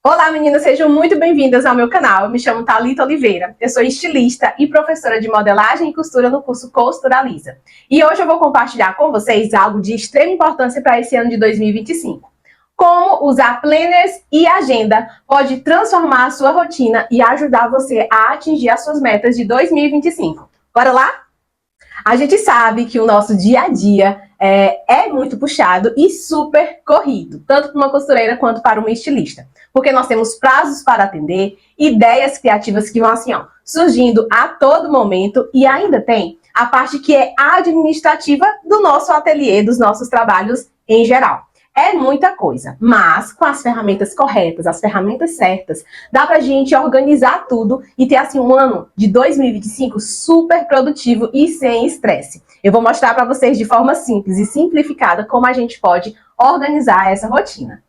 Olá meninas, sejam muito bem-vindas ao meu canal. Eu me chamo Thalita Oliveira, eu sou estilista e professora de modelagem e costura no curso Costuraliza. E hoje eu vou compartilhar com vocês algo de extrema importância para esse ano de 2025. Como usar planners e agenda pode transformar a sua rotina e ajudar você a atingir as suas metas de 2025. Bora lá? A gente sabe que o nosso dia a dia é muito puxado e super corrido, tanto para uma costureira quanto para uma estilista. Porque nós temos prazos para atender, ideias criativas que vão assim, ó, surgindo a todo momento, e ainda tem a parte que é administrativa do nosso ateliê, dos nossos trabalhos em geral. É muita coisa, mas com as ferramentas corretas, as ferramentas certas, dá pra gente organizar tudo e ter assim um ano de 2025 super produtivo e sem estresse. Eu vou mostrar para vocês de forma simples e simplificada como a gente pode organizar essa rotina.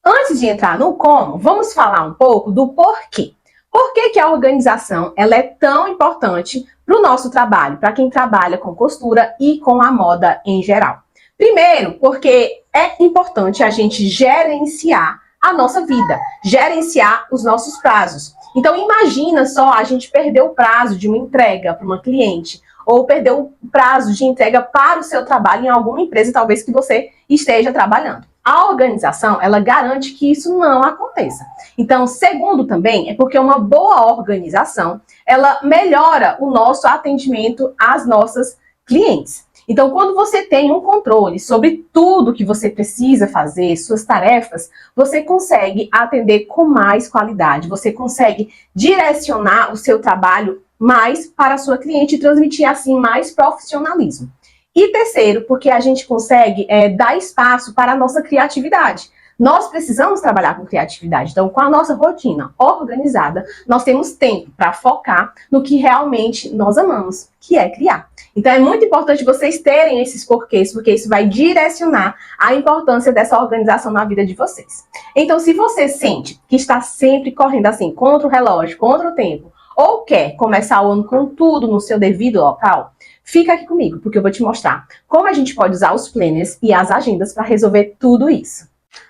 Antes de entrar no como, vamos falar um pouco do porquê. Por que a organização ela é tão importante para o nosso trabalho, para quem trabalha com costura e com a moda em geral? Primeiro, porque é importante a gente gerenciar a nossa vida, gerenciar os nossos prazos. Então imagina só a gente perder o prazo de uma entrega para uma cliente, ou perder o prazo de entrega para o seu trabalho em alguma empresa, talvez que você esteja trabalhando. A organização, ela garante que isso não aconteça. Então, segundo também, é porque uma boa organização, ela melhora o nosso atendimento às nossas clientes. Então, quando você tem um controle sobre tudo que você precisa fazer, suas tarefas, você consegue atender com mais qualidade, você consegue direcionar o seu trabalho mais para a sua cliente e transmitir, assim, mais profissionalismo. E terceiro, porque a gente consegue dar espaço para a nossa criatividade. Nós precisamos trabalhar com criatividade, então com a nossa rotina organizada, nós temos tempo para focar no que realmente nós amamos, que é criar. Então é muito importante vocês terem esses porquês, porque isso vai direcionar a importância dessa organização na vida de vocês. Então se você sente que está sempre correndo assim, contra o relógio, contra o tempo, ou quer começar o ano com tudo no seu devido local, fica aqui comigo, porque eu vou te mostrar como a gente pode usar os planners e as agendas para resolver tudo isso.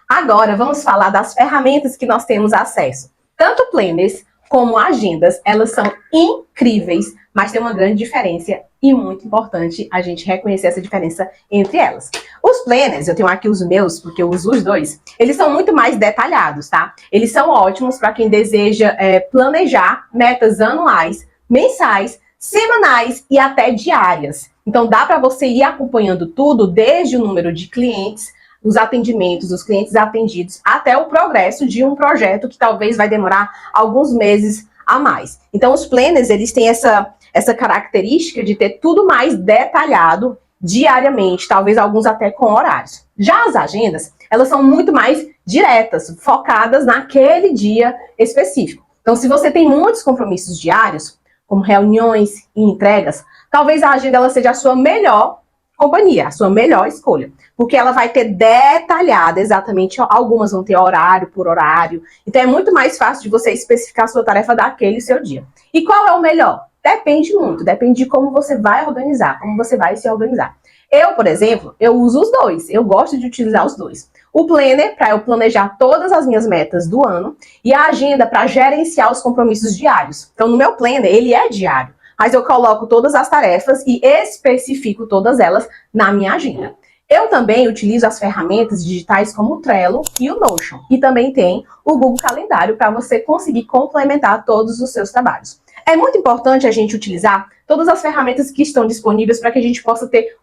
Agora, vamos falar das ferramentas que nós temos acesso. Tanto planners como agendas, elas são incríveis, mas tem uma grande diferença e muito importante a gente reconhecer essa diferença entre elas. Os planners, eu tenho aqui os meus, porque eu uso os dois, eles são muito mais detalhados, tá? Eles são ótimos para quem deseja planejar metas anuais, mensais, semanais e até diárias. Então dá para você ir acompanhando tudo, desde o número de clientes, os atendimentos, os clientes atendidos, até o progresso de um projeto que talvez vai demorar alguns meses a mais. Então os planners, eles têm essa característica de ter tudo mais detalhado diariamente, talvez alguns até com horários. Já as agendas, elas são muito mais diretas, focadas naquele dia específico. Então se você tem muitos compromissos diários, como reuniões e entregas, talvez a agenda ela seja a sua melhor companhia, a sua melhor escolha, porque ela vai ter detalhada exatamente, algumas vão ter horário por horário, então é muito mais fácil de você especificar a sua tarefa daquele seu dia. E qual é o melhor? Depende muito, depende de como você vai organizar, como você vai se organizar. Eu, por exemplo, eu uso os dois, eu gosto de utilizar os dois. O planner para eu planejar todas as minhas metas do ano e a agenda para gerenciar os compromissos diários. Então no meu planner, ele é diário, mas eu coloco todas as tarefas e especifico todas elas na minha agenda. Eu também utilizo as ferramentas digitais como o Trello e o Notion. E também tem o Google Calendário para você conseguir complementar todos os seus trabalhos. É muito importante a gente utilizar todas as ferramentas que estão disponíveis para que a gente possa ter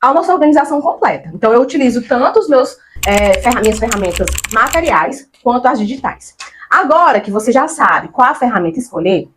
a nossa organização completa. Então eu utilizo tanto os minhas ferramentas materiais quanto as digitais. Agora que você já sabe qual a ferramenta escolher,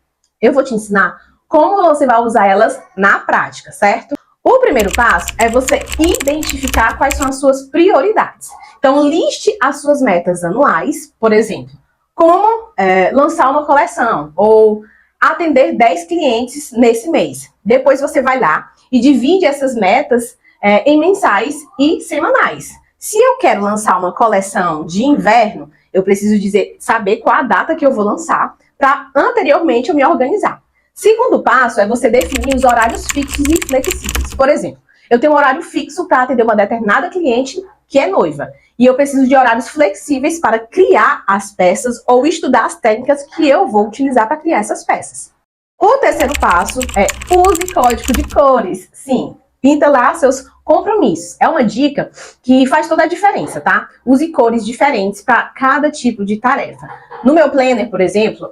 eu vou te ensinar como você vai usar elas na prática, certo? O primeiro passo é você identificar quais são as suas prioridades. Então, liste as suas metas anuais, por exemplo, como lançar uma coleção ou atender 10 clientes nesse mês. Depois você vai lá e divide essas metas em mensais e semanais. Se eu quero lançar uma coleção de inverno, eu preciso saber qual a data que eu vou lançar para anteriormente eu me organizar. Segundo passo é você definir os horários fixos e flexíveis. Por exemplo, eu tenho um horário fixo para atender uma determinada cliente que é noiva. E eu preciso de horários flexíveis para criar as peças ou estudar as técnicas que eu vou utilizar para criar essas peças. O terceiro passo é use código de cores. Sim, pinta lá seus compromissos. É uma dica que faz toda a diferença, tá? Use cores diferentes para cada tipo de tarefa. No meu planner, por exemplo,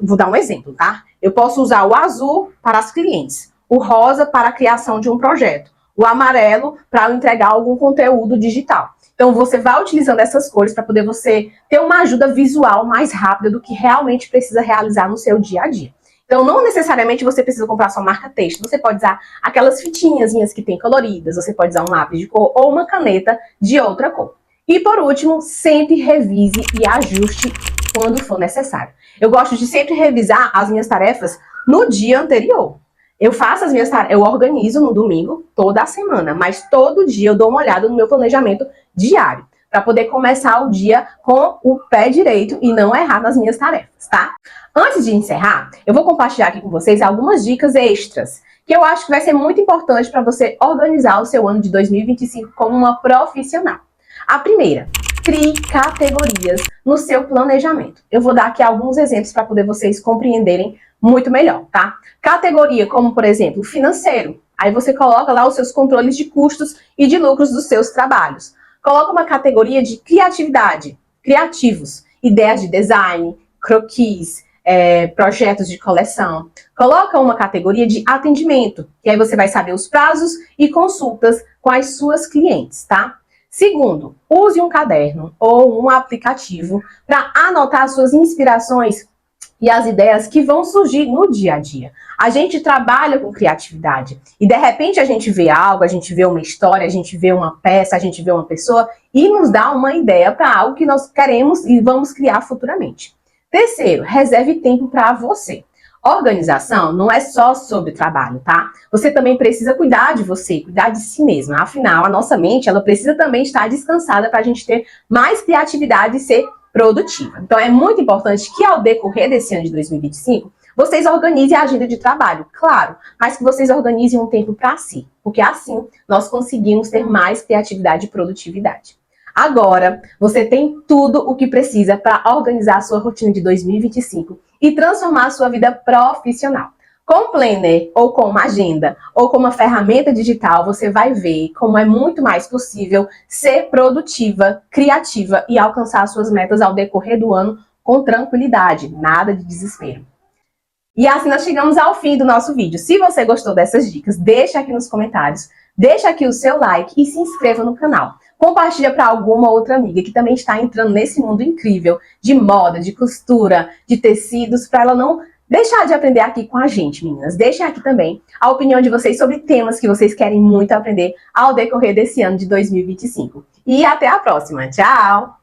vou dar um exemplo, tá? Eu posso usar o azul para as clientes, o rosa para a criação de um projeto, o amarelo para entregar algum conteúdo digital. Então, você vai utilizando essas cores para poder você ter uma ajuda visual mais rápida do que realmente precisa realizar no seu dia a dia. Então, não necessariamente você precisa comprar só marca texto. Você pode usar aquelas fitinhas que tem coloridas, você pode usar um lápis de cor ou uma caneta de outra cor. E, por último, sempre revise e ajuste quando for necessário. Eu gosto de sempre revisar as minhas tarefas no dia anterior. Eu faço as minhas tarefas, eu organizo no domingo toda a semana, mas todo dia eu dou uma olhada no meu planejamento diário, para poder começar o dia com o pé direito e não errar nas minhas tarefas, tá? Antes de encerrar, eu vou compartilhar aqui com vocês algumas dicas extras, que eu acho que vai ser muito importante para você organizar o seu ano de 2025 como uma profissional. A primeira, crie categorias no seu planejamento. Eu vou dar aqui alguns exemplos para poder vocês compreenderem muito melhor, tá? Categoria como, por exemplo, financeiro. Aí você coloca lá os seus controles de custos e de lucros dos seus trabalhos. Coloca uma categoria de criatividade, criativos, ideias de design, croquis, projetos de coleção. Coloca uma categoria de atendimento, que aí você vai saber os prazos e consultas com as suas clientes, tá? Segundo, use um caderno ou um aplicativo para anotar as suas inspirações e as ideias que vão surgir no dia a dia. A gente trabalha com criatividade e de repente a gente vê algo, a gente vê uma história, a gente vê uma peça, a gente vê uma pessoa e nos dá uma ideia para algo que nós queremos e vamos criar futuramente. Terceiro, reserve tempo para você. Organização não é só sobre trabalho, tá? Você também precisa cuidar de você, cuidar de si mesma. Afinal, a nossa mente, ela precisa também estar descansada para a gente ter mais criatividade e ser produtiva. Então, é muito importante que ao decorrer desse ano de 2025, vocês organizem a agenda de trabalho, claro, mas que vocês organizem um tempo para si, porque assim nós conseguimos ter mais criatividade e produtividade. Agora, você tem tudo o que precisa para organizar a sua rotina de 2025 e transformar a sua vida profissional. Com o Planner, ou com uma agenda, ou com uma ferramenta digital, você vai ver como é muito mais possível ser produtiva, criativa e alcançar suas metas ao decorrer do ano com tranquilidade, nada de desespero. E assim nós chegamos ao fim do nosso vídeo. Se você gostou dessas dicas, deixa aqui nos comentários, deixa aqui o seu like e se inscreva no canal. Compartilha para alguma outra amiga que também está entrando nesse mundo incrível de moda, de costura, de tecidos, para ela não deixar de aprender aqui com a gente, meninas. Deixem aqui também a opinião de vocês sobre temas que vocês querem muito aprender ao decorrer desse ano de 2025. E até a próxima. Tchau!